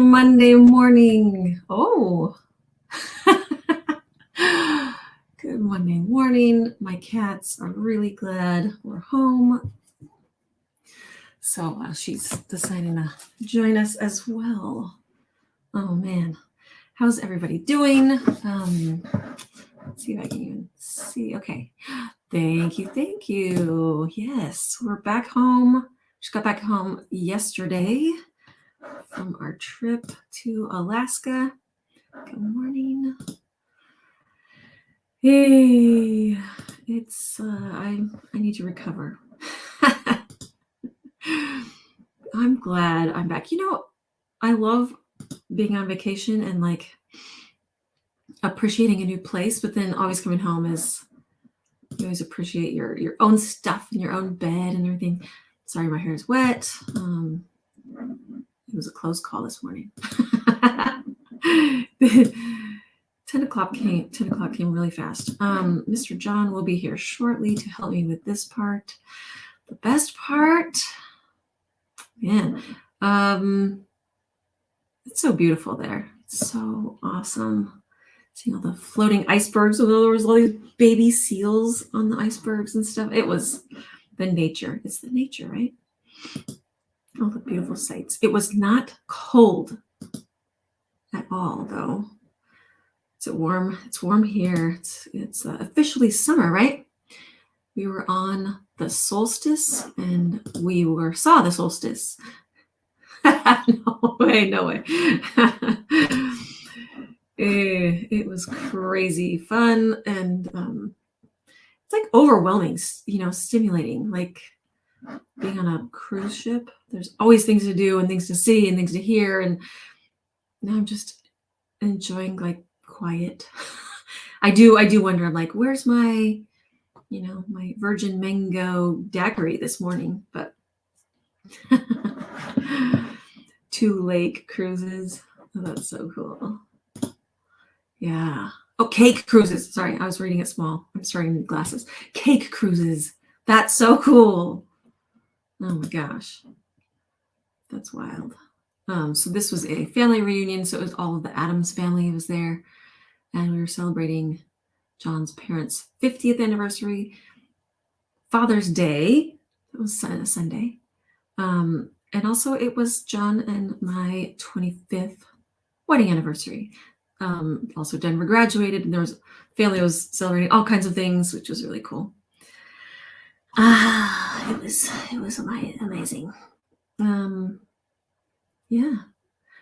Monday morning. Oh, good Monday morning. My cats are really glad we're home. So she's deciding to join us as well. Oh, man. How's everybody doing? Let's see if I can even see. Okay. Thank you. Yes, we're back home. Just got back home yesterday from our trip to Alaska. Good morning. Hey, it's I need to recover. I'm glad I'm back. I love being on vacation and like appreciating a new place, but then always coming home is you always appreciate your own stuff and your own bed and everything. Sorry, my hair is wet. It was a close call this morning. 10 o'clock came really fast. Mr. John will be here shortly to help me with this part. The best part, man, it's so beautiful there. It's so awesome. Seeing all the floating icebergs. There was all these baby seals on the icebergs and stuff. It was the nature. It's the nature, right? All the beautiful sights. It was not cold at all, though. It's warm. It's warm here. It's officially summer, right? We were on the solstice, and we saw the solstice. No way. It was crazy fun, and it's like overwhelming, stimulating, like being on a cruise ship. There's always things to do and things to see and things to hear, and now I'm just enjoying like quiet. I do wonder, I'm like, where's my my virgin mango daiquiri this morning? But 2 lake cruises. Oh, that's so cool. Yeah. Oh, cake cruises. Sorry, I was reading it small. I'm starting with glasses. Cake cruises. That's so cool. Oh my gosh. That's wild. So this was a family reunion. So it was all of the Addams family was there. And we were celebrating John's parents' 50th anniversary. Father's Day. It was a Sunday. And also it was John and my 25th wedding anniversary. Also Denver graduated, and there was family was celebrating all kinds of things, which was really cool. It was amazing. Yeah,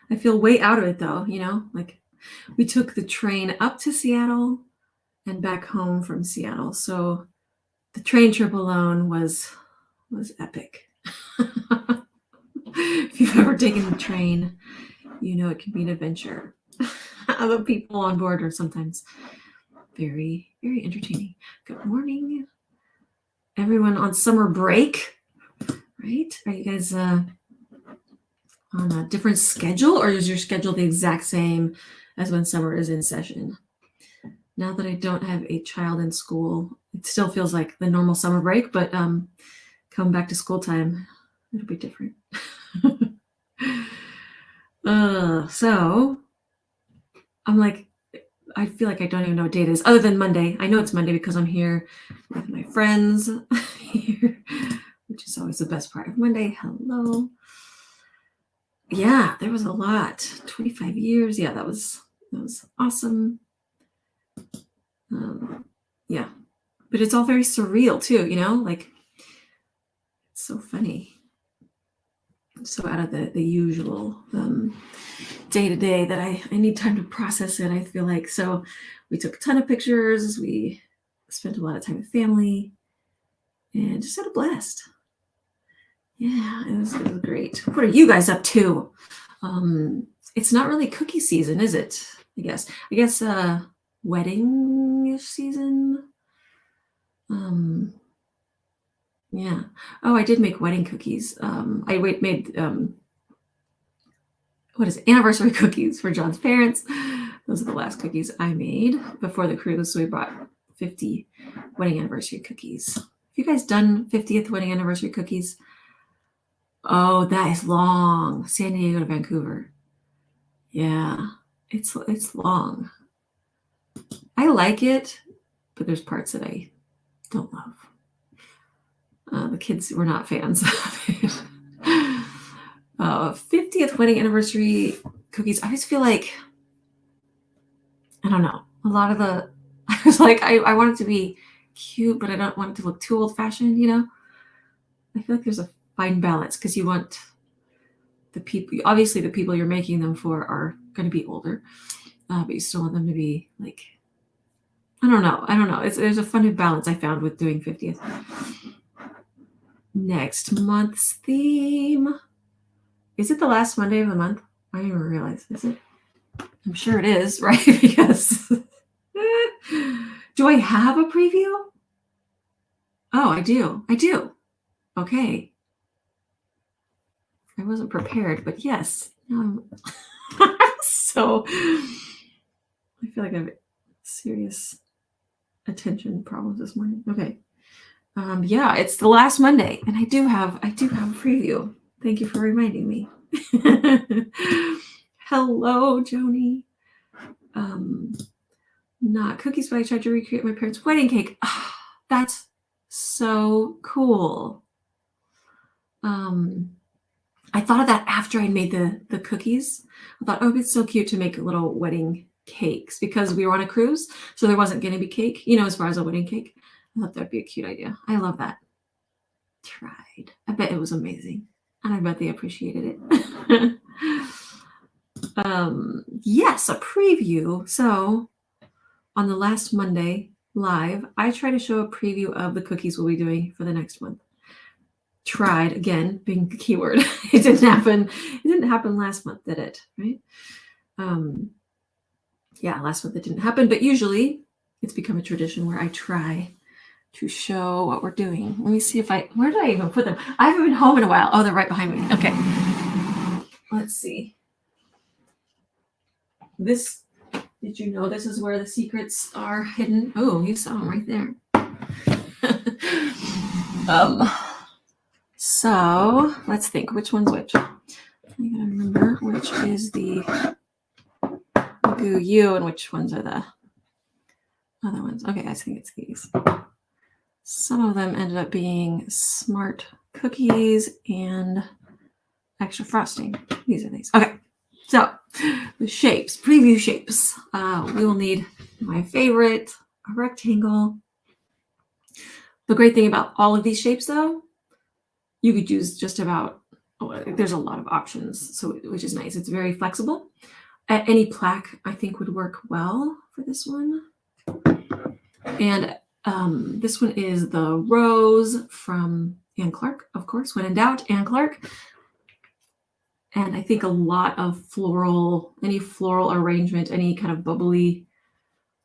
I feel way out of it though. Like we took the train up to Seattle and back home from Seattle, so the train trip alone was epic. If you've ever taken the train, it can be an adventure. Other people on board are sometimes very, very entertaining. Good morning, everyone on summer break, right? Are you guys on a different schedule, or is your schedule the exact same as when summer is in session? Now that I don't have a child in school, it still feels like the normal summer break, but come back to school time, it'll be different. So I'm like, I feel like I don't even know what date it is other than Monday. I know it's Monday because I'm here with my friends here, which is always the best part of Monday. Hello. Yeah, there was a lot. 25 years. Yeah, that was awesome. Yeah, but it's all very surreal too, like it's so funny. So out of the usual day-to-day that I need time to process it, I feel like. So we took a ton of pictures, we spent a lot of time with family, and just had a blast. Yeah, it was great. What are you guys up to? It's not really cookie season, is it? I guess wedding season. Yeah. Oh, I did make wedding cookies. I made anniversary cookies for John's parents. Those are the last cookies I made before the cruise. So we brought 50 wedding anniversary cookies. Have you guys done 50th wedding anniversary cookies? Oh, that is long. San Diego to Vancouver. Yeah, it's long. I like it, but there's parts that I don't love. The kids were not fans of it. 50th wedding anniversary cookies. I always feel like, I don't know, a lot of the, I was like, I want it to be cute, but I don't want it to look too old fashioned, you know? I feel like there's a fine balance because you want the people, obviously the people you're making them for are going to be older, but you still want them to be like, I don't know. There's a funny balance I found with doing 50th. Next month's theme. Is it the last Monday of the month? I didn't even realize. Is it? I'm sure it is, right? Because do I have a preview? Oh, I do. Okay. I wasn't prepared, but yes. So I feel like I have serious attention problems this morning. Okay. Yeah, it's the last Monday, and I do have a preview. Thank you for reminding me. Hello, Joni. Not cookies, but I tried to recreate my parents' wedding cake. Oh, that's so cool. I thought of that after I made the cookies. I thought, oh, it's so cute to make little wedding cakes because we were on a cruise, so there wasn't going to be cake, as far as a wedding cake. I thought that'd be a cute idea. I love that. Tried. I bet it was amazing, and I bet they appreciated it. Yes, a preview. So on the last Monday live, I try to show a preview of the cookies we'll be doing for the next month. Tried, again, being the keyword. It didn't happen. It didn't happen last month, did it? Right? Yeah, last month it didn't happen, but usually it's become a tradition where I try to show what we're doing. Let me see where did I even put them? I haven't been home in a while. Oh, they're right behind me. Okay. Let's see. Did you know this is where the secrets are hidden? Oh, you saw them right there. So let's think, which one's which? I gotta remember which is the McGoo U and which ones are the other ones. Okay, I think it's these. Some of them ended up being smart cookies and extra frosting. These are these. Okay, so the shapes, preview shapes. We will need my favorite, a rectangle. The great thing about all of these shapes, though, you could use just about, there's a lot of options, so which is nice. It's very flexible. Any plaque, I think, would work well for this one. And this one is the Rose from Anne Clark, of course. When in doubt, Anne Clark. And I think a lot of any floral arrangement, any kind of bubbly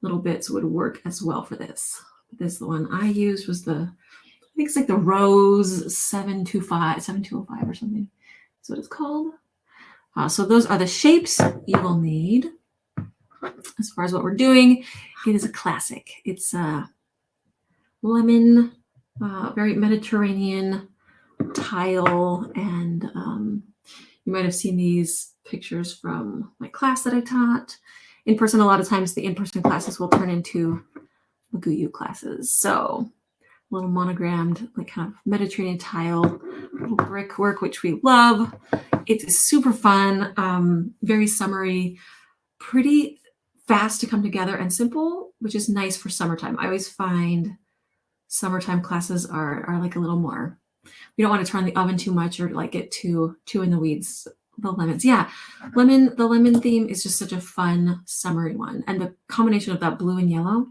little bits would work as well for this. The one I used was I think it's like the Rose 7205 or something. That's what it's called. So those are the shapes you will need. As far as what we're doing, it is a classic. It's a lemon, very Mediterranean tile, and you might have seen these pictures from my class that I taught in person. A lot of times the in-person classes will turn into McGoo U classes. So a little monogrammed, like kind of Mediterranean tile, little brickwork, which we love. It is super fun, very summery, pretty fast to come together and simple, which is nice for summertime. I always find summertime classes are like a little more, we don't want to turn the oven too much or like get too in the weeds. The lemons. Yeah. The lemon theme is just such a fun summery one. And the combination of that blue and yellow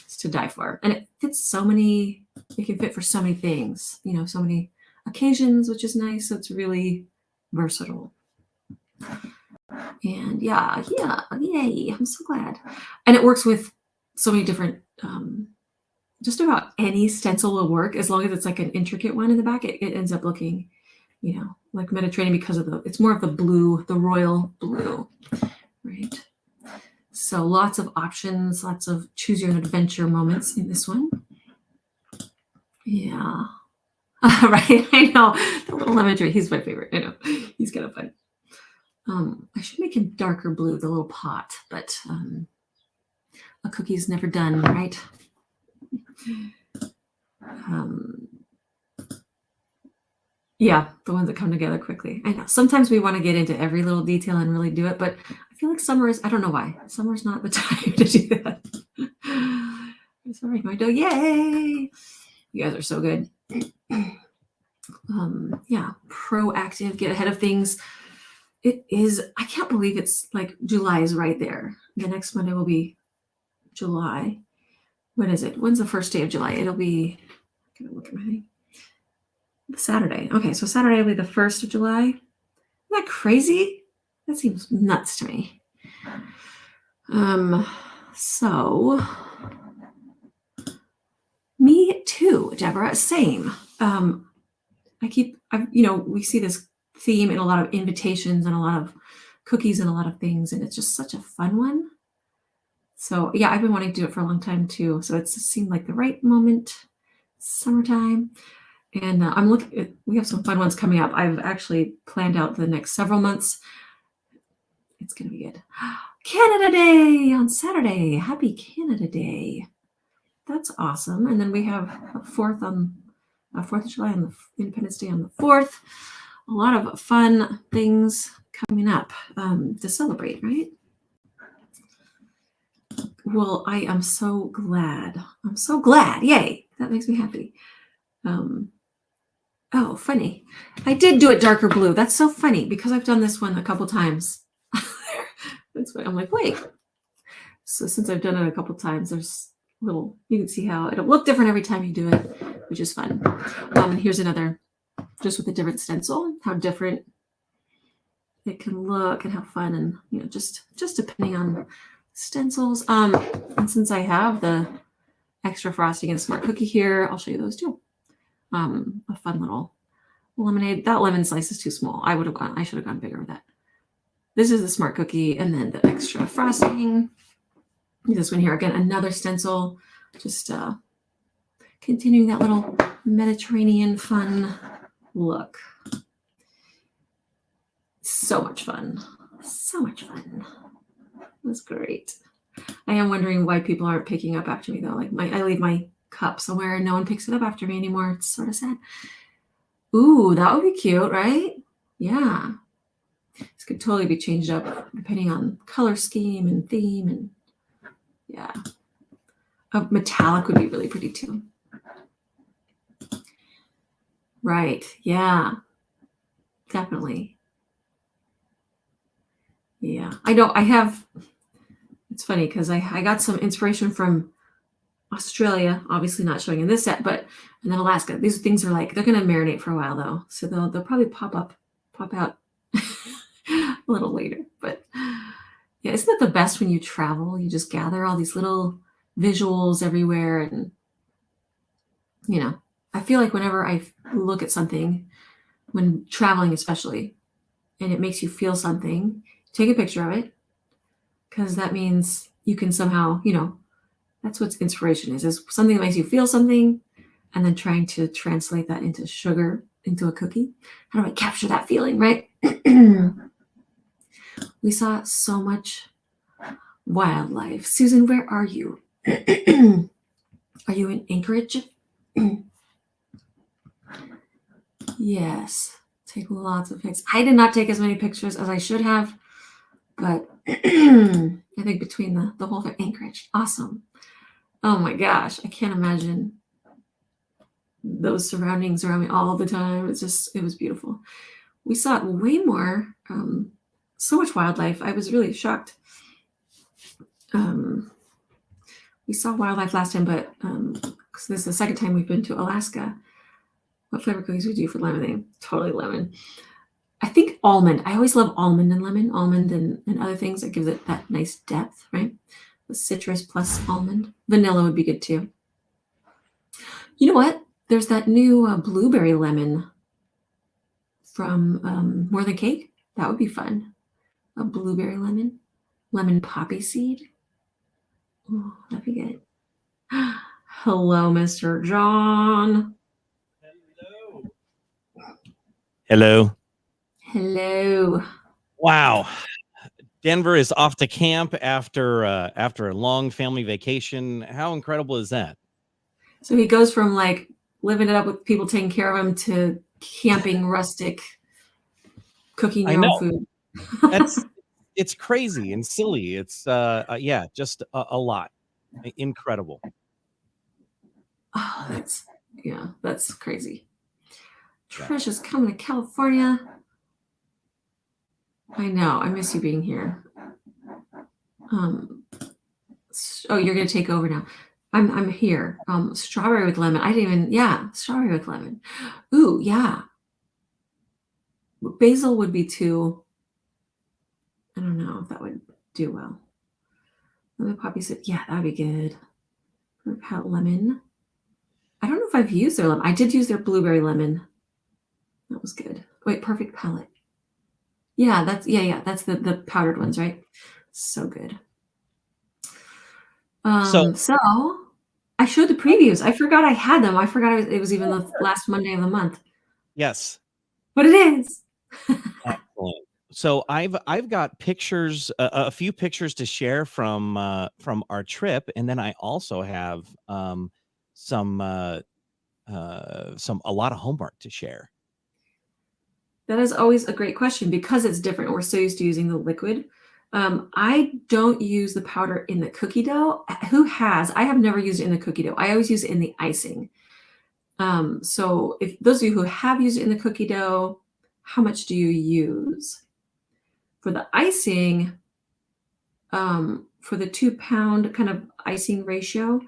is to die for. And it fits it can fit for so many things, so many occasions, which is nice. So it's really versatile. And yeah, yay. I'm so glad. And it works with so many different, just about any stencil will work as long as it's like an intricate one in the back. It ends up looking, like Mediterranean because it's more of the blue, the royal blue, right? So lots of options, lots of choose your own adventure moments in this one. Yeah. Right. I know. The little lemon tree, he's my favorite. I know. He's kind of fun. I should make a darker blue, the little pot, but a cookie's never done, right? Yeah, the ones that come together quickly. I know. Sometimes we want to get into every little detail and really do it, but I feel like summer is, I don't know why. Summer's not the time to do that. Sorry, my dough. Yay! You guys are so good. Yeah, proactive, get ahead of things. It is, I can't believe it's like July is right there. The next Monday will be July. What is it? When's the first day of July? It'll be, I'm gonna look at my thing. Saturday. Okay, so Saturday will be the 1st of July. Isn't that crazy? That seems nuts to me. So me too, Deborah. Same. We see this theme in a lot of invitations and a lot of cookies and a lot of things, and it's just such a fun one. So yeah, I've been wanting to do it for a long time too. So it seemed like the right moment, summertime. And I'm looking at, we have some fun ones coming up. I've actually planned out the next several months. It's going to be good. Canada Day on Saturday. Happy Canada Day. That's awesome. And then we have 4th of July and the Independence Day on the 4th. A lot of fun things coming up to celebrate, right? Well, I am so glad. I'm so glad. Yay. That makes me happy. Oh, funny. I did do it darker blue. That's so funny because I've done this one a couple times. That's why I'm like, wait. So since I've done it a couple times, there's little, you can see how it'll look different every time you do it, which is fun. And here's another, just with a different stencil, how different it can look and how fun, and just depending on stencils. And since I have the extra frosting and smart cookie here, I'll show you those too. A fun little lemonade. That lemon slice is too small. I should have gone bigger with that. This is the smart cookie, and then the extra frosting. This one here, again, another stencil, just continuing that little Mediterranean fun look. So much fun. So much fun. That's great. I am wondering why people aren't picking up after me, though. Like I leave my cup somewhere and no one picks it up after me anymore. It's sort of sad. Ooh, that would be cute, right? Yeah. This could totally be changed up depending on color scheme and theme, and yeah. A metallic would be really pretty too. Right. Yeah. Definitely. Yeah. It's funny because I got some inspiration from Australia, obviously not showing in this set, and then Alaska. These things are like, they're going to marinate for a while though. So they'll probably pop out a little later. But yeah, isn't that the best when you travel? You just gather all these little visuals everywhere. And, I feel like whenever I look at something, when traveling especially, and it makes you feel something, take a picture of it, because that means you can somehow, that's what inspiration is something that makes you feel something, and then trying to translate that into sugar, into a cookie. How do I capture that feeling, right? We saw so much wildlife. Susan, where are you? Are you in Anchorage? Yes. Take lots of pics. I did not take as many pictures as I should have, but I think between the whole thing, Anchorage, awesome. Oh my gosh, I can't imagine those surroundings around me all the time. It was beautiful. We saw way more, so much wildlife. I was really shocked. We saw wildlife last time, but because this is the second time we've been to Alaska. What flavor cookies would you do for lemonade? Totally lemon. I think almond. I always love almond and lemon. Almond and other things that gives it that nice depth, right? The citrus plus almond. Vanilla would be good too. You know what? There's that new blueberry lemon from More Than Cake. That would be fun. A blueberry lemon. Lemon poppy seed. Oh, that'd be good. Hello, Mr. John. Hello. Hello. Wow. Denver is off to camp after a long family vacation. How incredible is that? So he goes from like living it up with people taking care of him to camping rustic, cooking I your own know. food. It's crazy and silly. It's yeah, just a lot. Incredible. Oh, that's crazy. Yeah. Trish is coming to California. I know. I miss you being here. Oh, you're gonna take over now. I'm here. Strawberry with lemon. I didn't even. Yeah, strawberry with lemon. Ooh, yeah. Basil would be too. I don't know if that would do well. Lemon poppy said, yeah, that'd be good. Pat lemon. I don't know if I've used their lemon. I did use their blueberry lemon. That was good. Wait, perfect palette. Yeah, that's That's the powdered ones, right? So good. So I showed the previews. I forgot I had them. I forgot it was even the last Monday of the month. Yes. But it is. Excellent. So I've got pictures, a few pictures to share from our trip, and then I also have some a lot of homework to share. That is always a great question because it's different. We're so used to using the liquid. I don't use the powder in the cookie dough. Who has? I have never used it in the cookie dough. I always use it in the icing. So if those of you who have used it in the cookie dough, how much do you use? For the icing, for the 2-pound kind of icing ratio,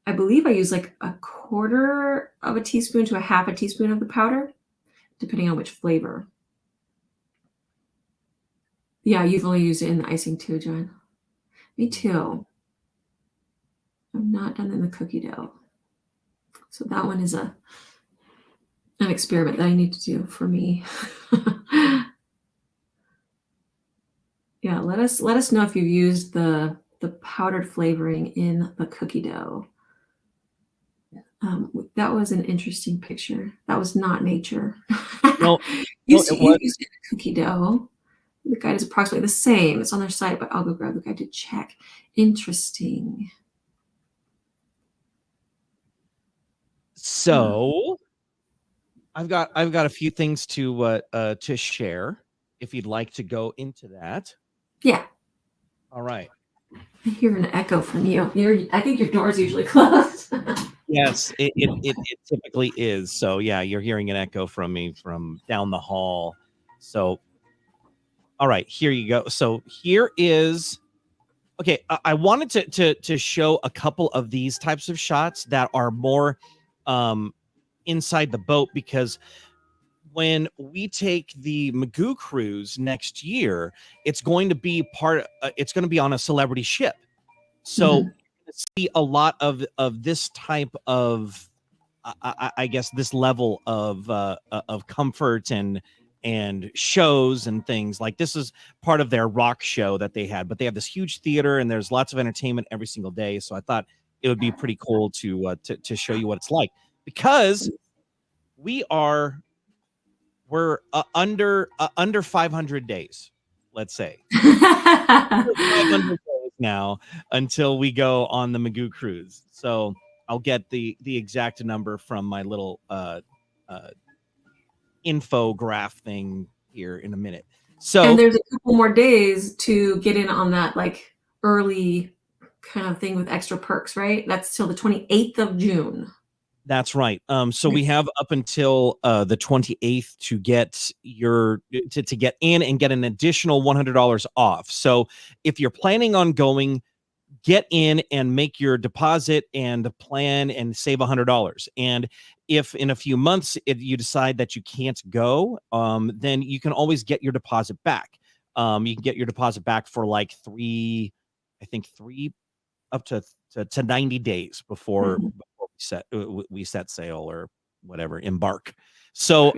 I believe I use like a quarter of a teaspoon to a half a teaspoon of the powder, depending on which flavor. Yeah, you've only used it in the icing too, John. Me too. I've not done it in the cookie dough. So that one is an experiment that I need to do for me. Yeah, let us know if you've used the powdered flavoring in the cookie dough. That was an interesting picture. That was not nature. No, you it was. used it in the cookie dough. The guide is approximately the same. It's on their site, but I'll go grab the guide to check. Interesting. So I've got a few things to share if you'd like to go into that. Yeah. All right. I hear an echo from you. I think your door's usually closed. Yes, it typically is. So yeah, you're hearing an echo from me from down the hall. So all right, here you go. So here is okay. I wanted to show a couple of these types of shots that are more inside the boat, because when we take the McGoo cruise next year, it's going to be it's going to be on a celebrity ship. So see a lot of this type of I guess this level of comfort and shows and things. Like this is part of their rock show that they had, but they have this huge theater and there's lots of entertainment every single day. So I thought it would be pretty cool to show you what it's like, because we're under 500 days, let's say. 500 days now until we go on the McGoo cruise. So I'll get the exact number from my little infograph thing here in a minute. So and there's a couple more days to get in on that like early kind of thing with extra perks, right? That's till the 28th of June. That's right. So we have up until the 28th to get to get in and get an additional $100 off. So if you're planning on going, get in and make your deposit and plan and save $100. And if in a few months if you decide that you can't go, then you can always get your deposit back. You can get your deposit back for like three up to 90 days before we set sail or whatever, embark. So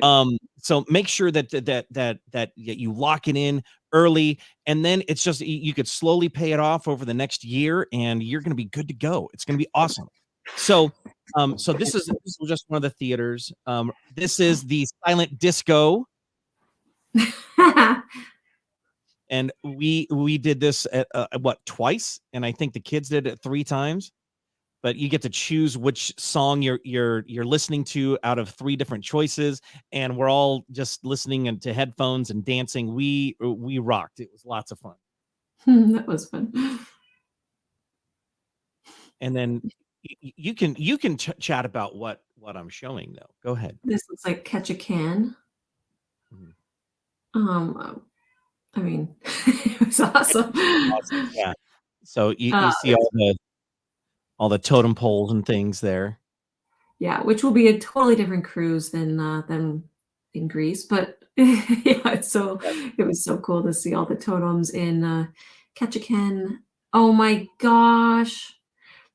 so make sure that you lock it in early, and then it's just you could slowly pay it off over the next year and you're going to be good to go. It's going to be awesome. So so this is just one of the theaters. This is the silent disco. And we did this at what, twice, and I think the kids did it 3 times. But you get to choose which song you're listening to out of 3 different choices, and we're all just listening into headphones and dancing. We rocked. It was lots of fun. That was fun. And then you can chat about what I'm showing though. Go ahead. This looks like Catch a Can. I mean, it was awesome. Awesome. Yeah. So you see all the totem poles and things there. Yeah, which will be a totally different cruise than in Greece, but yeah, it was so cool to see all the totems in Ketchikan. Oh my gosh.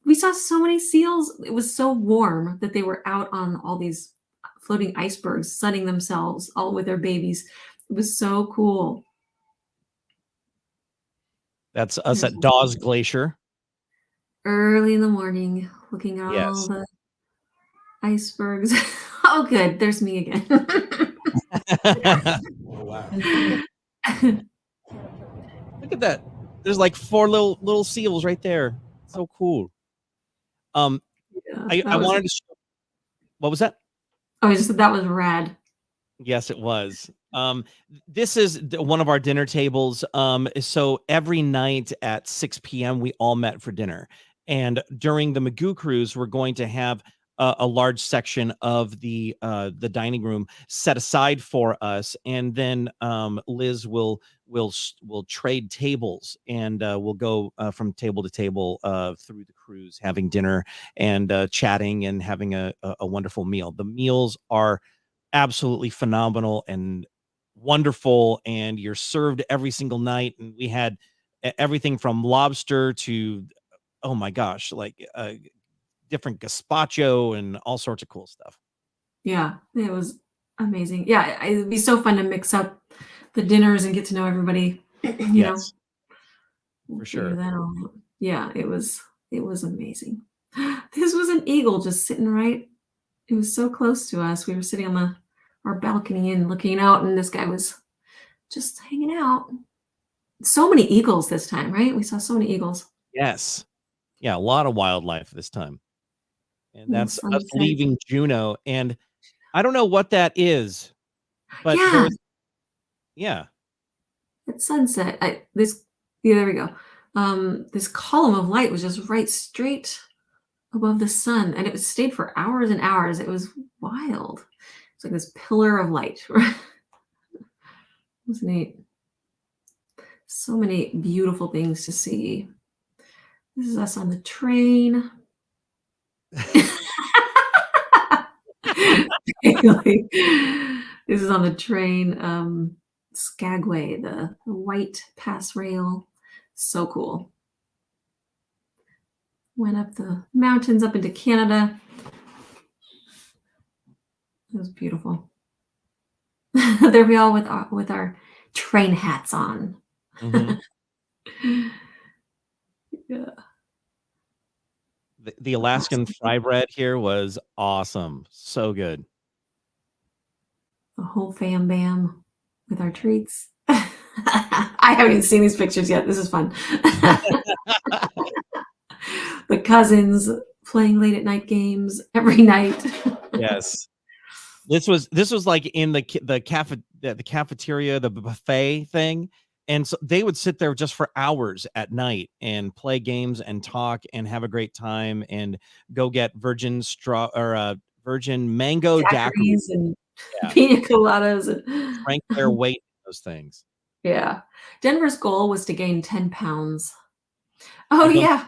We saw so many seals. It was so warm that they were out on all these floating icebergs, sunning themselves all with their babies. It was so cool. That's us at Dawes Glacier. Early in the morning, looking at all the icebergs. Oh, good. There's me again. Wow. Look at that. There's like 4 little seals right there. So cool. I wanted to show. What was that? Oh, I just said that was rad. Yes, it was. This is one of our dinner tables. So every night at 6 p.m. we all met for dinner. And during the McGoo cruise, we're going to have a large section of the dining room set aside for us, and then Liz will trade tables, and we'll go from table to table through the cruise, having dinner and chatting and having a wonderful meal. The meals are absolutely phenomenal and wonderful, and you're served every single night. And we had everything from lobster to, oh my gosh, like different gazpacho and all sorts of cool stuff. Yeah, it was amazing. Yeah, it'd be so fun to mix up the dinners and get to know everybody. You know, for sure. That all out. Yeah, it was amazing. This was an eagle just sitting right. It was so close to us. We were sitting on our balcony and looking out, and this guy was just hanging out. So many eagles this time, right? We saw so many eagles. Yes. Yeah, a lot of wildlife this time. And that's us leaving Juneau. And I don't know what that is, but yeah. At sunset, there we go. This column of light was just right straight above the sun, and it stayed for hours and hours. It was wild. It's like this pillar of light. It was neat. So many beautiful things to see. This is us on the train. This is on the train. Skagway, the white pass rail. So cool. Went up the mountains up into Canada. It was beautiful. There we all with our train hats on. Mm-hmm. Yeah. The Alaskan fry bread here was awesome. So good. A whole fam bam with our treats. I haven't even seen these pictures yet. This is fun. The cousins playing late at night games every night. Yes. This was like in the cafeteria, the buffet thing. And so they would sit there just for hours at night and play games and talk and have a great time and go get virgin mango daiquiris and pina coladas and drank their weight in those things. Yeah. Denver's goal was to gain 10 pounds. Oh, yeah.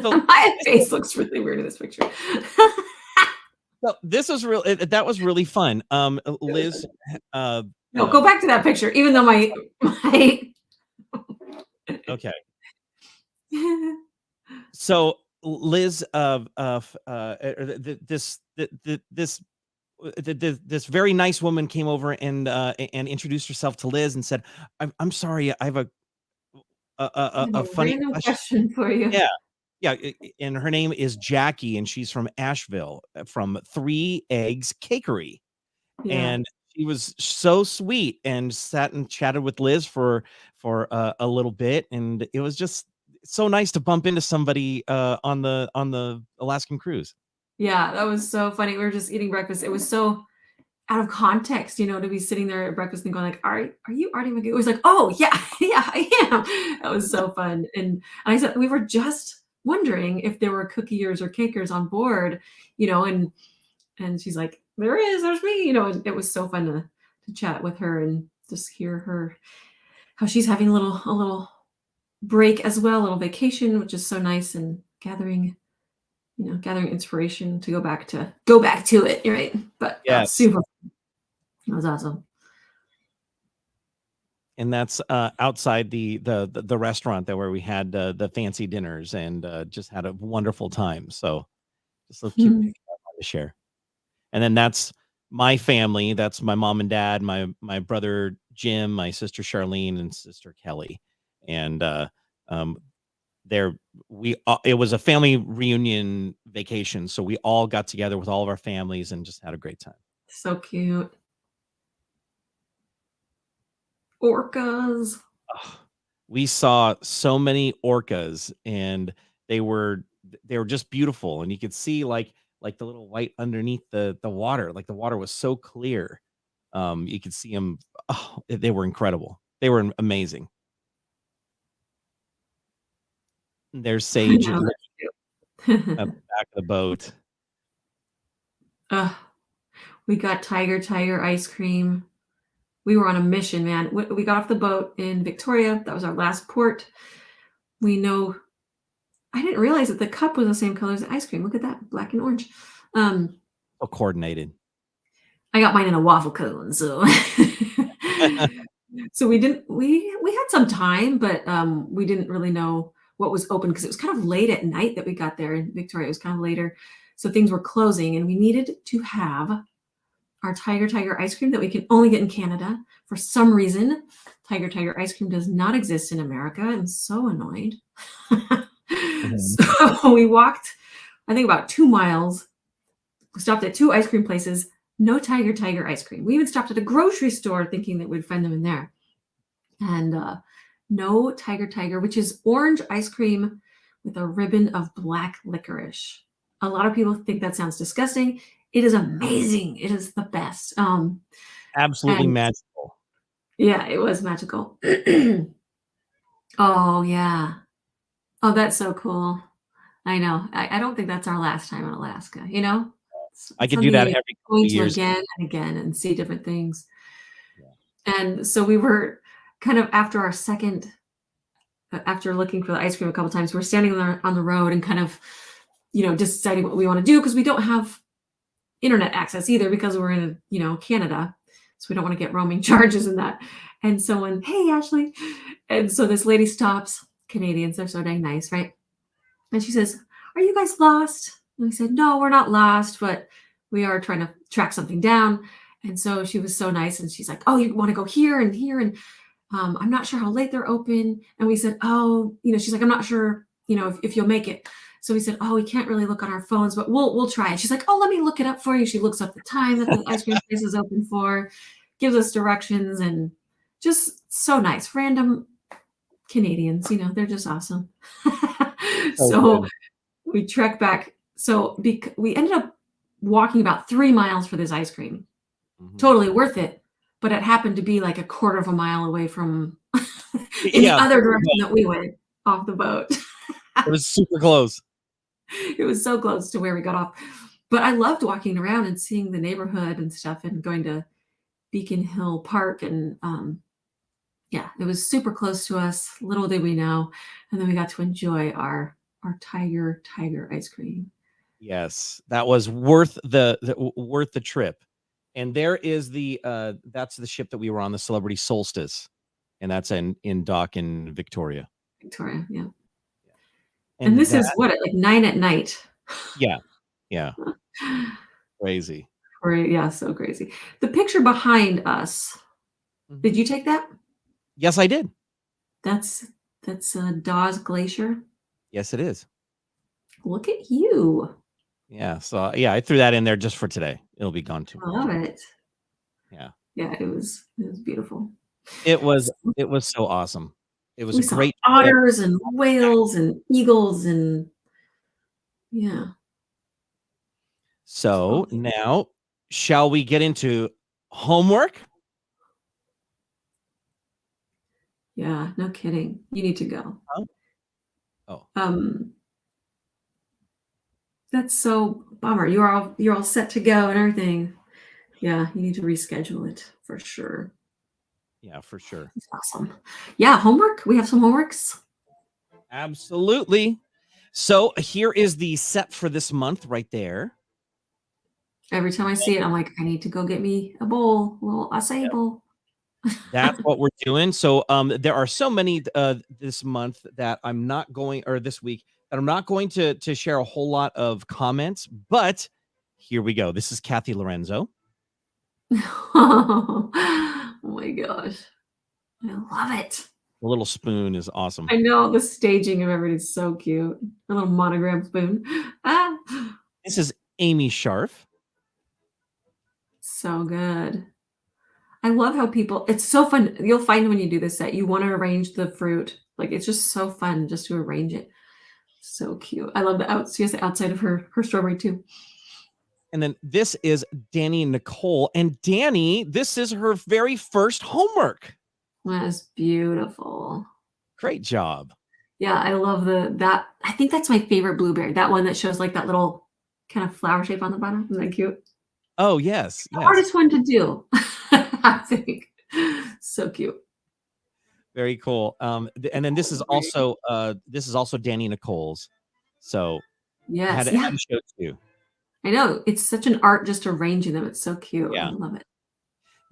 So, my face looks really weird in this picture. So this was that was really fun. Liz, no, go back to that picture, even though my okay. So Liz, this very nice woman came over and introduced herself to Liz and said, "I'm sorry, I have a funny question for you." Yeah, and her name is Jackie, and she's from Asheville, from 3 Eggs Cakery. Yeah. And she was so sweet and sat and chatted with Liz for a little bit, and it was just so nice to bump into somebody on the Alaskan cruise. Yeah, that was so funny. We were just eating breakfast. It was so out of context, to be sitting there at breakfast and going like, are you Arty McGoo? It was like, oh yeah, yeah, I am. That was so fun. And I said, we were just wondering if there were cookiers or cakers on board, and she's like, there's me, and it was so fun to chat with her and just hear her, how she's having a little break as well, a little vacation, which is so nice, and gathering inspiration to go back to it, right? But Yes. super, that was awesome. And that's outside the restaurant there where we had the fancy dinners and just had a wonderful time. So just a cute picture I wanted to share. And then that's my family. That's my mom and dad, my brother Jim, my sister Charlene, and sister Kelly. And it was a family reunion vacation, so we all got together with all of our families and just had a great time. So cute. Orcas. We saw so many orcas, and they were just beautiful, and you could see like the little white underneath the water. Like the water was so clear. You could see them. Oh, they were incredible. They were amazing. There's Sage at the back of the boat. We got Tiger ice cream. We were on a mission, man. We got off the boat in Victoria. That was our last port. I didn't realize that the cup was the same color as the ice cream. Look at that, black and orange. So coordinated. I got mine in a waffle cone, so so we had some time, but we didn't really know what was open because it was kind of late at night that we got there in Victoria. It was kind of later, so things were closing, and we needed to have our Tiger ice cream that we can only get in Canada. For some reason, Tiger ice cream does not exist in America. I'm so annoyed. So we walked, I think, about 2 miles. We stopped at 2 ice cream places. No Tiger ice cream. We even stopped at a grocery store thinking that we'd find them in there. And no Tiger, which is orange ice cream with a ribbon of black licorice. A lot of people think that sounds disgusting. It is amazing. It is the best. Absolutely magical. Yeah, it was magical. Oh, yeah. Oh, that's so cool. I know. I don't think that's our last time in Alaska, I could do that every couple of years. Again and again and see different things. Yeah. And so we were kind of after looking for the ice cream a couple times, we're standing there on the road and kind of, deciding what we want to do because we don't have internet access either because we're in, Canada. So we don't want to get roaming charges and that. And so hey, Ashley. And so this lady stops. Canadians, they're so dang nice, right? And she says, are you guys lost? And we said, no, we're not lost, but we are trying to track something down. And so she was so nice. And she's like, oh, you want to go here and here. And I'm not sure how late they're open. And we said, oh, she's like, I'm not sure, if you'll make it. So we said, oh, we can't really look on our phones, but we'll try. And she's like, oh, let me look it up for you. She looks up the time that the ice cream place is open for, gives us directions, and just so nice. Random Canadians, they're just awesome. So we trek back. So we ended up walking about 3 miles for this ice cream. Mm-hmm. Totally worth it. But it happened to be like a quarter of a mile away from the other direction that we went off the boat. It was super close. It was so close to where we got off. But I loved walking around and seeing the neighborhood and stuff and going to Beacon Hill Park. And it was super close to us. Little did we know. And then we got to enjoy our Tiger ice cream. Yes, that was worth the trip. And there is that's the ship that we were on, the Celebrity Solstice, and that's in dock in Victoria. Victoria, yeah. And this is what, like 9 at night. Yeah. Crazy. So crazy. The picture behind us. Did you take that? Yes, I did. That's Dawes Glacier. Yes, it is. Look at you. Yeah. So I threw that in there just for today. It'll be gone tomorrow. I love it. Yeah. Yeah, it was beautiful. It was so awesome. It was We a saw great trip. otters and whales and eagles and yeah. So So now, shall we get into homework? yeah, no kidding. You need to go. Huh? Oh, Um, that's so bummer. You're all set to go and everything. Yeah, you need to reschedule it for sure. yeah, for sure. It's awesome. Yeah, homework. We have some homeworks. Absolutely. So here is the set for this month right there. Every time I see it, I'm like, I need to go get me a bowl, a little acai bowl. That's what we're doing. So there are so many this month that I'm not going, or this week, that I'm not going to share a whole lot of comments, but here we go. This is Kathy Lorenzo. Oh my gosh. I love it. The little spoon is awesome. I know the staging of everything is so cute. A little monogram spoon. Ah, This is Amy Sharf. so good. I love how people, it's so fun. You'll find when you do this set, you want to arrange the fruit. Like it's just so fun just to arrange it. So cute. I love she has the outside of her strawberry too. And then this is Danny Nicole. And Danny, this is her very first homework. That is beautiful. Great job. Yeah, I love that. I think that's my favorite blueberry. That one that shows like that little kind of flower shape on the bottom. Isn't that cute? Oh, yes. The Yes. hardest one to do, I think. So cute. Very cool. And then this is also Danny Nicole's. So Yes, had yeah. to show too. I know. It's such an art just arranging them. It's so cute. Yeah. I love it.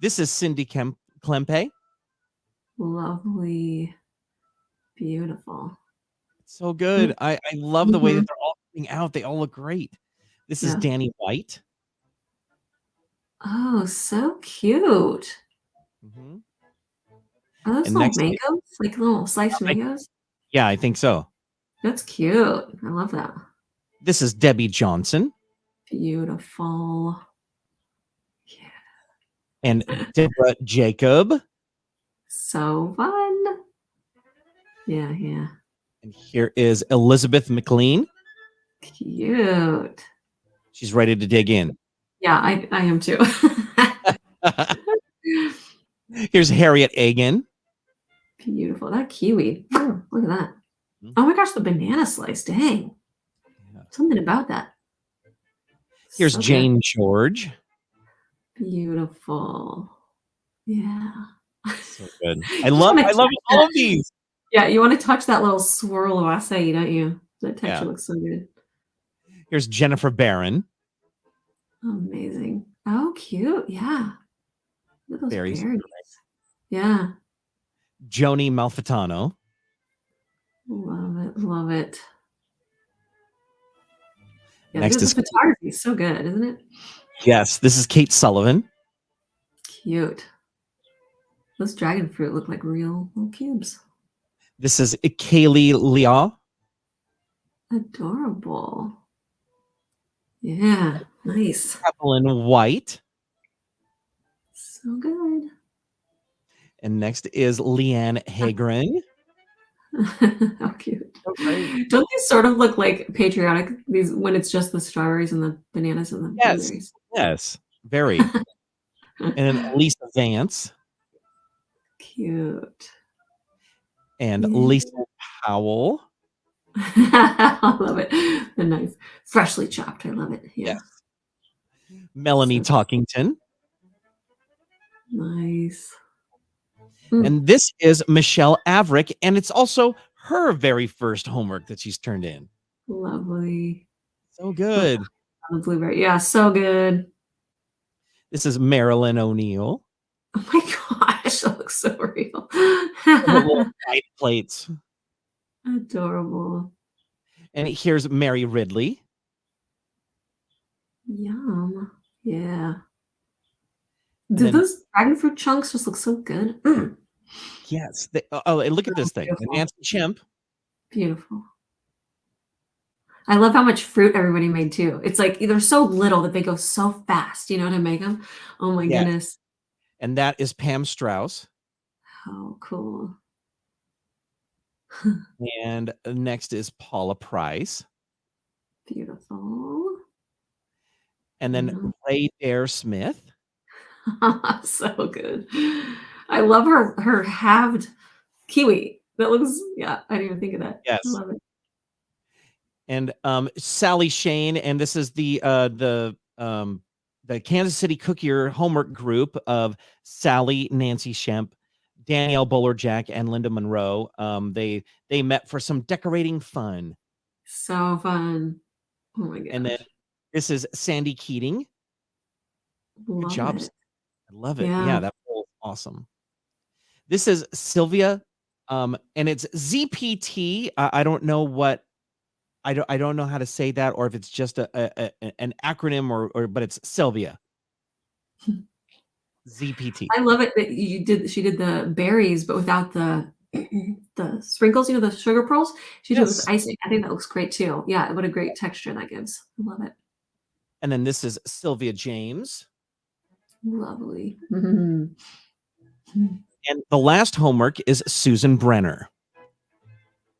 This is Cindy Klempe. Lovely. Beautiful. So good. I love the way that Mhm. they're all coming out. They all look great. This is Yeah. Danny White. Oh, so cute. Mm-hmm. Are those And little next, mangoes? Like little sliced mangoes? yeah, I think so. That's cute. I love that. This is Debbie Johnson. Beautiful. Yeah. And Deborah Jacob. So fun. Yeah, yeah. And here is Elizabeth McLean. Cute. She's ready to dig in. Yeah, I am too. Here's Harriet Agan. Beautiful. That kiwi. Oh, look at that. Mhm. Oh my gosh, the banana slice. Dang. Yeah. Something about that. Here's So good. Jane George. Beautiful. Yeah. So good. I You love wanna touch all that. of these. Yeah, you want to touch that little swirl of acai, don't you? That texture Yeah. looks so good. Here's Jennifer Barron. Amazing. Oh, cute. Yeah. Look at those Very berries. Yeah. Joni Malfitano. Love it. Love it. Yeah, Next the is photography is so good, isn't it? yes, this is Kate Sullivan. Cute. Those dragon fruit look like real little cubes. This is Kaylee Liaw. Adorable. Yeah, nice. Evelyn White. So good. And next is Leanne Hagren. How cute. So great. Don't these sort of look like patriotic, these when it's just the strawberries and the bananas and the Yes. blueberries? Yes. Very. And then Lisa Vance Cute. and Yeah. Lisa Powell. I love it. The nice, freshly chopped. I love it. Yeah. Yes. Melanie So Talkington. nice. And this is Michelle Averick. And it's also her very first homework that she's turned in. Lovely. So good. The blueberry. Yeah, so good. This is Marilyn O'Neill. Oh my gosh, that looks so real. The little white plates. Adorable. And here's Mary Ridley. Yum. Yeah. And Do then- those dragon fruit chunks just look so good? Mm. Yes. Look at this thing. Beautiful. Nancy Chimp. Beautiful. I love how much fruit everybody made too. It's like they're so little that they go so fast, you know, to make them. Oh my Yes. goodness. and that is Pam Strauss. Oh, cool. And next is Paula Price. Beautiful. And then Ray Dare Smith. So good. I love her halved kiwi. That looks, yeah, I didn't even think of that. Yes. I love it. And Sally Shane, and this is the Kansas City Cookier homework group of Sally, Nancy Shemp, Danielle Bowler-Jack, and Linda Monroe. They met for some decorating fun. So fun. Oh my gosh. And then this is Sandy Keating. Good job. It. I love it. Yeah, that was awesome. This is Sylvia, and it's ZPT. I don't know what. I don't know how to say that, or if it's just an acronym, or but it's Sylvia. ZPT. I love it that she did the berries, but without the sprinkles, you know, the sugar pearls. She did it with icing. I think that looks great too. Yeah, what a great texture that gives. I love it. And then this is Sylvia James. Lovely. And the last homework is Susan Brenner.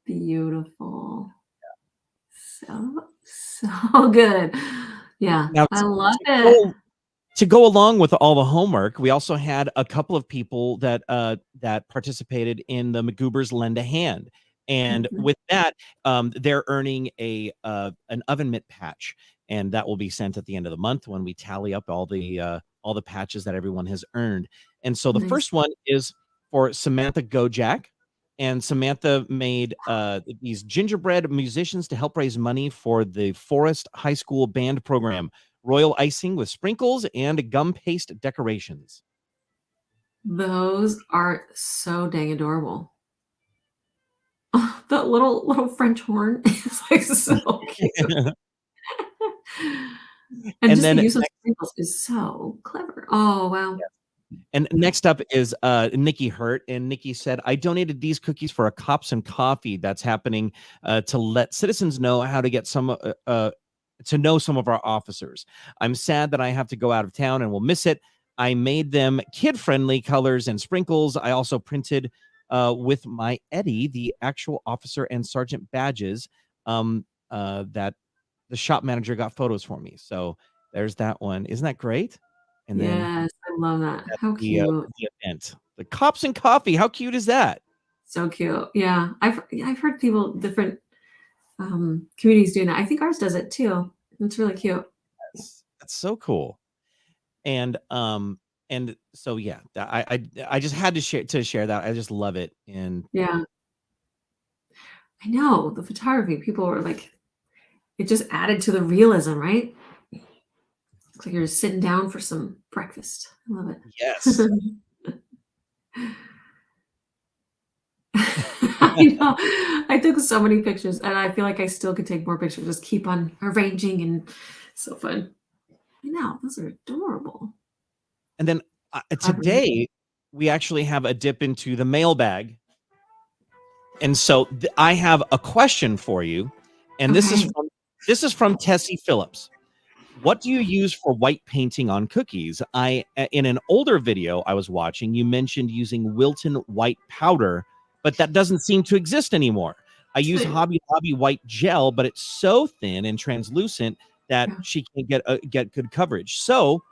Beautiful. So good. Yeah, now, I love it. To go along with all the homework, we also had a couple of people that participated in the McGoobers Lend a Hand. And with that, they're earning an oven mitt patch, and that will be sent at the end of the month when we tally up all the patches that everyone has earned. And so the first one is for Samantha Gojak. And Samantha made these gingerbread musicians to help raise money for the Forest High School band program. Royal icing with sprinkles and gum paste decorations. Those are so dang adorable. Oh, that little French horn is like so cute. and just then the use of sprinkles is so clever. Oh, wow. Yes. And next up is Nikki Hurt. And Nikki said, I donated these cookies for a Cops and Coffee that's happening to let citizens know how to get to know some of our officers. I'm sad that I have to go out of town and will miss it. I made them kid-friendly colors and sprinkles. I also printed with my Eddie the actual officer and sergeant badges that the shop manager got photos for me. So there's that one. Isn't that great? And yes, I love that. How cute. The event. The Cops and Coffee. How cute is that? So cute. Yeah. I've heard people, different communities doing that. I think ours does it too. It's really cute. That's so cool. And so yeah, I just had to share that. I just love it. And yeah, I know the photography. People were like, it just added to the realism, right? It's like you're sitting down for some breakfast. I love it. Yes. I know. I took so many pictures, and I feel like I still could take more pictures. Just keep on arranging, and so fun. I know, those are adorable. And then today we actually have a dip into the mailbag, and so I have a question for you, and this is from Tessie Phillips. What do you use for white painting on cookies? In an older video I was watching, you mentioned using Wilton white powder, but that doesn't seem to exist anymore. I use Hobby Lobby white gel, but it's so thin and translucent that she can't get good coverage. So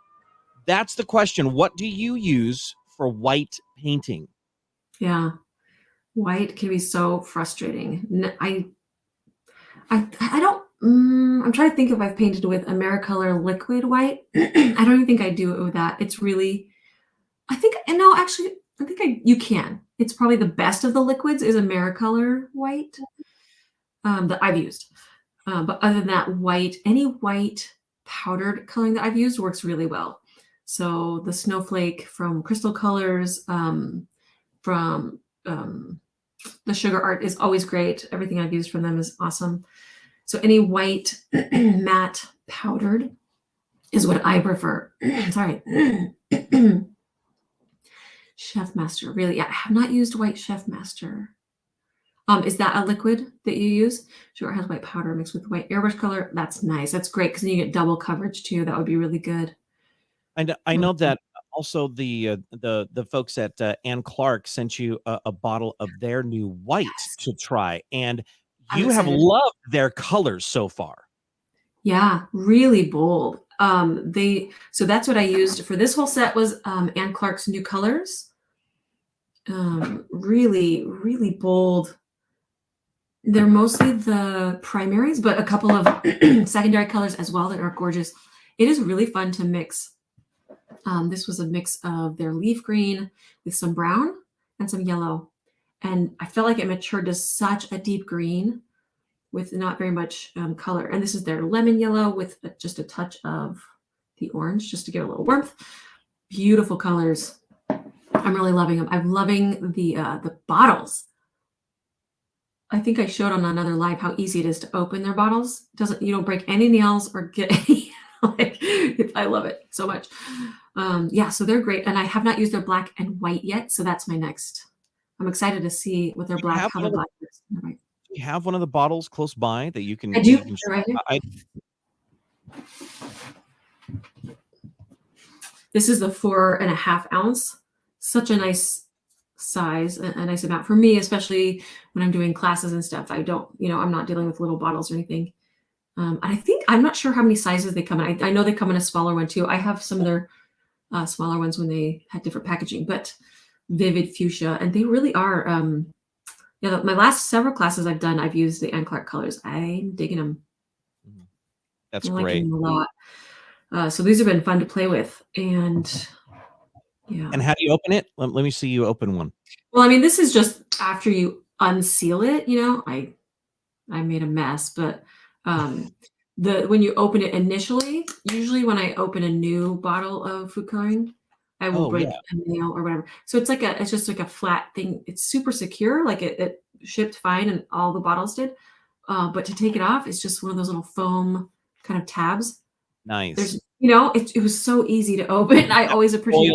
that's the question. What do you use for white painting? Yeah, white can be so frustrating. I don't. I'm trying to think if I've painted with Americolor liquid white. I don't even think I do it with that. It's really, I think you can. It's probably the best of the liquids is Americolor white that I've used. But other than that, any white powdered coloring that I've used works really well. So the Snowflake from Crystal Colors, from the Sugar Art is always great. Everything I've used from them is awesome. So any white matte powdered is what I prefer. Sorry. Chef Master, really. Yeah, I have not used white Chef Master. Is that a liquid that you use? Sure, it has white powder mixed with white airbrush color. That's nice. That's great because then you get double coverage too. That would be really good. I know that Also, the folks at Ann Clark sent you a bottle of their new white Yes. to try, and I'm you have excited. loved their colors so far. Yeah, really bold. So that's what I used for this whole set was Ann Clark's New Colors. Really, really bold. They're mostly the primaries, but a couple of secondary colors as well that are gorgeous. It is really fun to mix. This was a mix of their leaf green with some brown and some yellow. And I felt like it matured to such a deep green with not very much color. And this is their lemon yellow with just a touch of the orange, just to give it a little warmth. Beautiful colors. I'm really loving them. I'm loving the bottles. I think I showed on another live how easy it is to open their bottles. You don't break any nails or get any. I love it so much. Yeah, so they're great, and I have not used their black and white yet. So that's my next. I'm excited to see what their black, how their black looks. Do you have one of the bottles close by that you can? I do. You can Right here. This is the 4.5 ounce. Such a nice size, a nice amount for me, especially when I'm doing classes and stuff. I don't, I'm not dealing with little bottles or anything. I'm not sure how many sizes they come in. I know they come in a smaller one too. I have some of their smaller ones when they had different packaging, but vivid fuchsia, and they really are. My last several classes I've done, I've used the Ann Clark colors. I'm digging them. That's I'm great. liking them a lot. So these have been fun to play with, and yeah. And how do you open it? Let me see you open one. Well, I mean, this is just after you unseal it. I made a mess, but when you open it initially, usually when I open a new bottle of food coloring, I will break a nail or whatever. So it's just like a flat thing. It's super secure, like it shipped fine, and all the bottles did. But to take it off, it's just one of those little foam kind of tabs. Nice. It was so easy to open. I always appreciate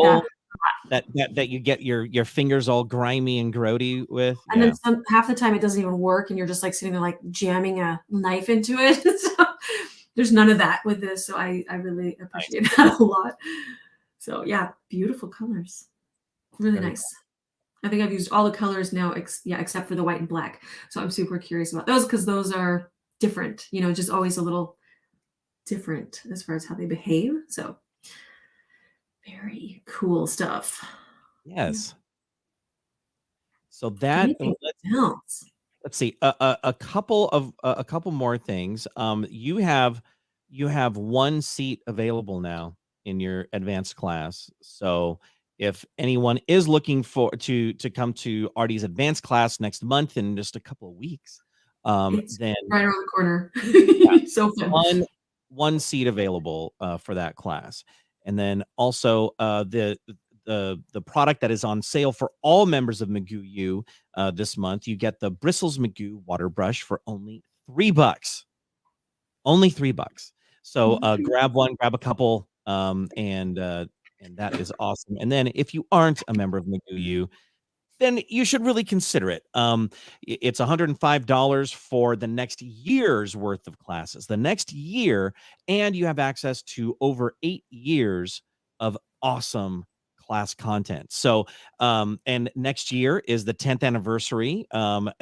that you get your fingers all grimy and grody with. And then half the time it doesn't even work, and you're just like sitting there like jamming a knife into it. So there's none of that with this. So I really appreciate that a lot. So yeah, beautiful colors. Really nice. Cool. I think I've used all the colors now, except for the white and black. So I'm super curious about those because those are different, just always a little different as far as how they behave. So very cool stuff. Yes. Yeah. So that let's see a couple more things. You have one seat available now in your advanced class. So if anyone is looking to come to Arty's advanced class next month in just a couple of weeks, it's then right around the corner. So fun. One seat available for that class. And then also the product that is on sale for all members of McGoo U this month, you get the Bristles McGoo water brush for only $3. Only $3. So grab one, grab a couple, and that is awesome. And then if you aren't a member of McGoo U, then you should really consider it. It's $105 for the next year's worth of classes, the next year, and you have access to over 8 years of awesome class content. So, and next year is the 10th anniversary,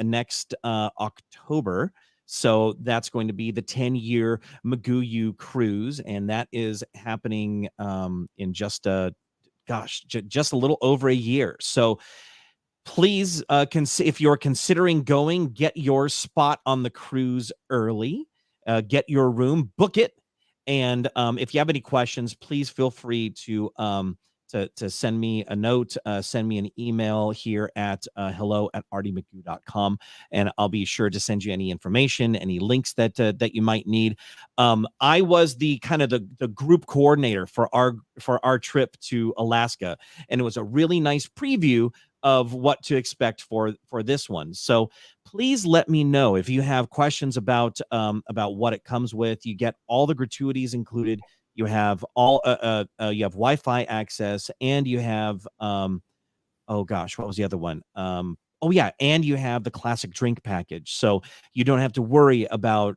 next October. So that's going to be the 10-year McGoo U cruise, and that is happening in just a little over a year. So please, if you're considering going, get your spot on the cruise early. Get your room, book it, and if you have any questions, please feel free to send me a note, send me an email here at hello@artymcgoo.com, and I'll be sure to send you any information, any links that you might need. I was the kind of the group coordinator for our trip to Alaska, and it was a really nice preview of what to expect for this one. So please let me know if you have questions about what it comes with. You get all the gratuities included. You have you have Wi-Fi access, and you have oh gosh, what was the other one? Oh yeah, and you have the classic drink package, so you don't have to worry about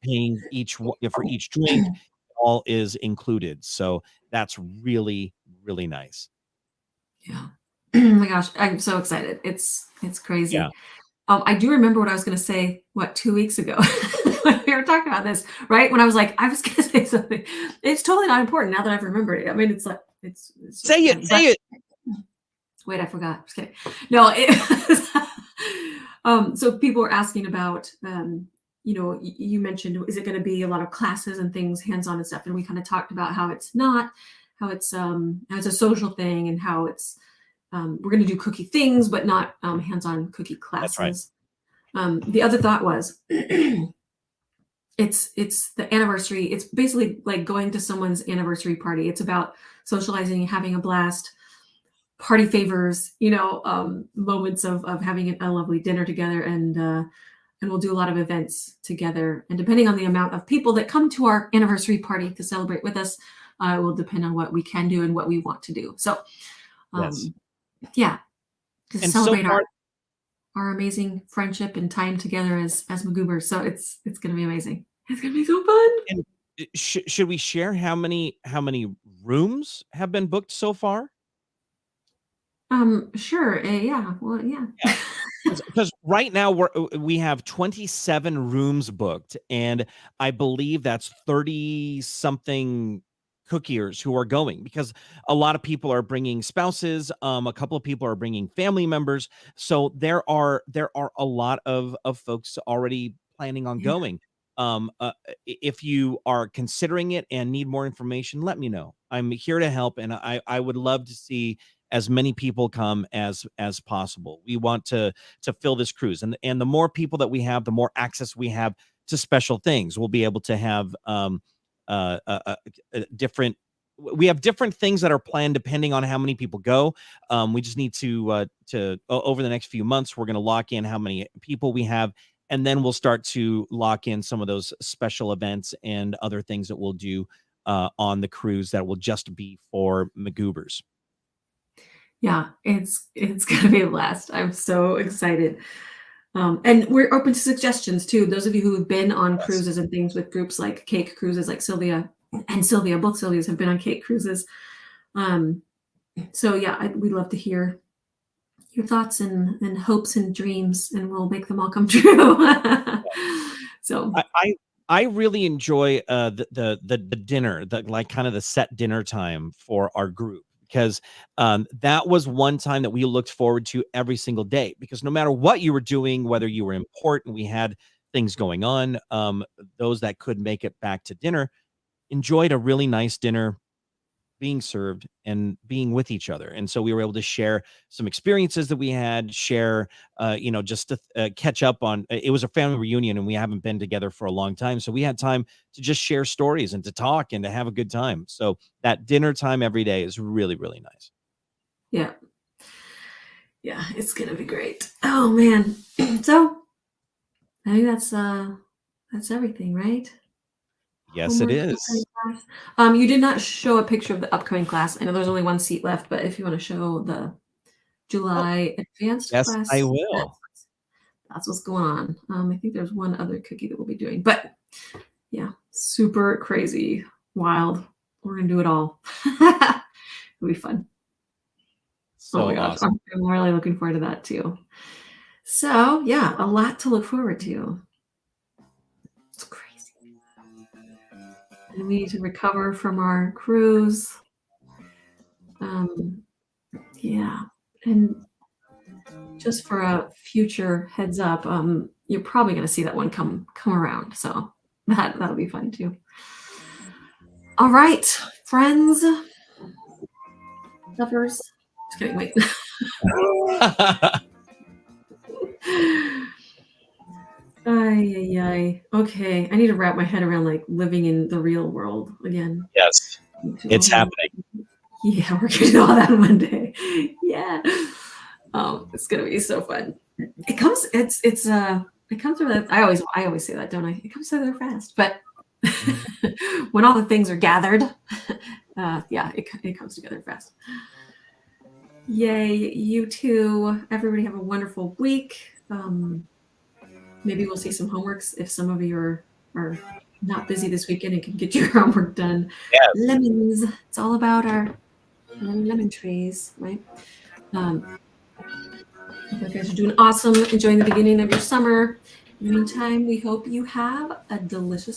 paying for each drink. all is included. So that's really, really nice. Yeah. Oh my gosh, I'm so excited. It's Yeah. crazy. I do remember what I was going to say, 2 weeks ago when we were talking about this, right? When I was like, I was going to say something. It's totally not important now that I've remembered it. I mean, it's like, it's Say just it, funny. say it. Wait, I forgot. Just kidding. No, so people were asking about, you mentioned, is it going to be a lot of classes and things, hands-on and stuff? And we kind of talked about how it's not, how it's a social thing, and how it's we're going to do cookie things, but not hands-on cookie That's right. classes. The other thought was, it's the anniversary. It's basically like going to someone's anniversary party. It's about socializing, having a blast, party favors, moments of having a lovely dinner together, and we'll do a lot of events together. And depending on the amount of people that come to our anniversary party to celebrate with us, it will depend on what we can do and what we want to do. So, Yes. Yeah, to And celebrate so far, our amazing friendship and time together as McGoobers. So it's going to be amazing. It's going to be so fun. and should we share how many rooms have been booked so far? Sure. Yeah. Well, yeah. Because right now we have 27 rooms booked, and I believe that's 30 something cookiers who are going, because a lot of people are bringing spouses, a couple of people are bringing family members, so there are a lot of folks already planning on Yeah. going. If you are considering it and need more information, let me know. I'm here to help, and I would love to see as many people come as possible. We want to fill this cruise, and the more people that we have, the more access we have to special things. We'll be able to have different, we have different things that are planned depending on how many people go. We just need to over the next few months, we're going to lock in how many people we have, and then we'll start to lock in some of those special events and other things that we'll do on the cruise that will just be for McGoobers. Yeah, it's gonna be a blast. I'm so excited. And we're open to suggestions too. Those of you who have been on Yes. cruises and things with groups like Cake Cruises, like Sylvia and Sylvia, both Sylvias have been on Cake Cruises. So yeah, we'd love to hear your thoughts and hopes and dreams, and we'll make them all come true. So I really enjoy the dinner, the like kind of the set dinner time for our group, because that was one time that we looked forward to every single day, because no matter what you were doing, whether you were in port and we had things going on, those that could make it back to dinner enjoyed a really nice dinner being served and being with each other. And so we were able to share some experiences that we had, share, just to catch up on. It was a family reunion, and we haven't been together for a long time. So we had time to just share stories and to talk and to have a good time. So that dinner time every day is really, really nice. yeah, yeah, it's gonna be great. Oh man. So I think that's everything, right? Yes, it Homework, upcoming is. class. You did not show a picture of the upcoming class. I know there's only one seat left, but if you want to show the Oh, July advanced yes, I class, will. that's what's going on. I think there's one other cookie that we'll be doing, but yeah, super crazy, wild. We're gonna do it all. It'll be fun. Oh So my gosh, awesome. I'm really looking forward to that too. So yeah, a lot to look forward to. It's crazy. And we need to recover from our cruise. Um, yeah. And just for a future heads up, you're probably going to see that one come around. So that'll be fun too. All right, friends, lovers. Just kidding. Wait. Ay, ay, ay. Okay, I need to wrap my head around like living in the real world again. Yes, it's happening. Yeah, we're gonna do all that in one day. Yeah. It's gonna be so fun. It comes. It comes through. I always say that, don't I? It comes together fast, but when all the things are gathered, yeah, it comes together fast. Yay, you too. Everybody have a wonderful week. Maybe we'll see some homeworks if some of you are not busy this weekend and can get your homework done. Yes. Lemons. It's all about our lemon trees, right? Hope you guys are doing awesome, enjoying the beginning of your summer. In the meantime, we hope you have a delicious